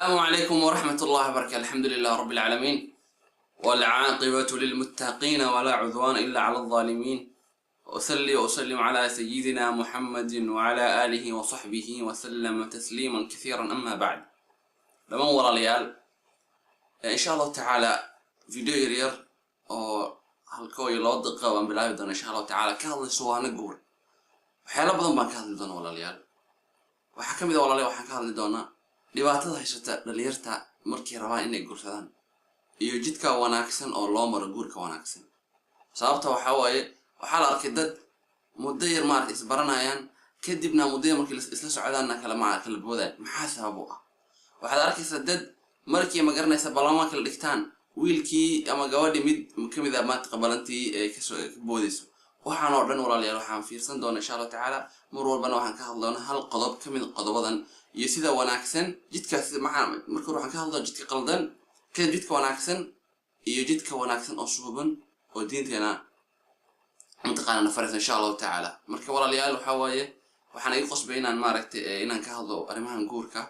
السلام عليكم ورحمة الله وبركاته. الحمد لله رب العالمين، والعاقبة للمتقين ولا عدوان إلا على الظالمين. وأصلي وأسلم على سيدنا محمد وعلى آله وصحبه وسلم تسليما كثيرا. أما بعد، لما ورا ليال إن شاء الله تعالى فيديو يرير أو هالكوي لو دقة وان بلاي بدنا إن شاء الله تعالى كهذا سواء نقول وحيلا بدن ما كهذا بدنا ولا ليال وحكم إذا ولا ليال وحكم كهذا بدنا dhibaatada haysata dhalinyarta markii rabaan inay guursadaan iyo jidka wanaagsan oo loo maro guurka wanaagsan. sababta waxa waaye waxa la arkay dad muddo yar maartay isbaranayaan kadibna muddo markii isla socdaana kala boodaan. maxaa sabab u ah? waxaad arkaysaa dad markii ma garanaysa balama kala dhigtaan wiilkii ama gabadhii mid kamid ah maanta qabalantii ay ka soo boodayso. waxaan oo dhan walaalayaal waxaan fiirsan doonaa insha Allah taala mar walbana waxaan ka hadlaynaa hal qodob kamid qodobadan iyo sida wanaagsan jidkaas marka waxaan ka hadlaa jidka qaldan ka jidka wanaagsan iyo jidka wanaagsan oo suuban oo diinteena mutaqaana faras insha Allah taala. marka walaalayaal waxa waaye waxaan ay qosbay inaan maaragtay inaan ka hadlo arrimahan guurka.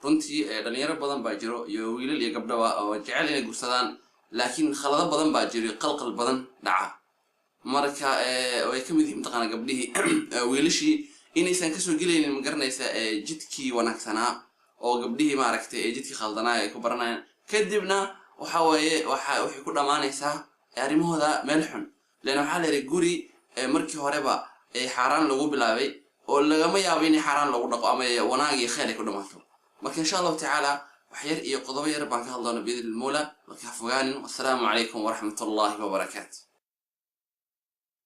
runtii dhalinyaro badan baa jiro iyo wiilal iyo gabdho oo jecel inay guursadaan laakiin khalado badan baa jiro qalqal badan dhaca. marka way kamid yihiin mutaqaana gabdhihii wiilashii inaysan ka soo gelaynin ma garanaysa jidkii wanaagsanaa oo gabdhihii maaragtay jidkii khaldanaa ay ku baranayaan kadibna waxa waaye waxay ku dhamaanaysaa arrimahooda meel xun. leena waxa la yiri guri markii horeba xaraan lagu bilaabay oo lagama yaabo in xaraan lagu dhaqo ama wanaag iyo khayr ay ku dhamaato. marka insha Allah taala wax yar iyo qodobo yar baan ka hadlaynaa biidil mawla. marka fogaanin. Assalaamu alaykum wa rahmatullahi wa barakatuh.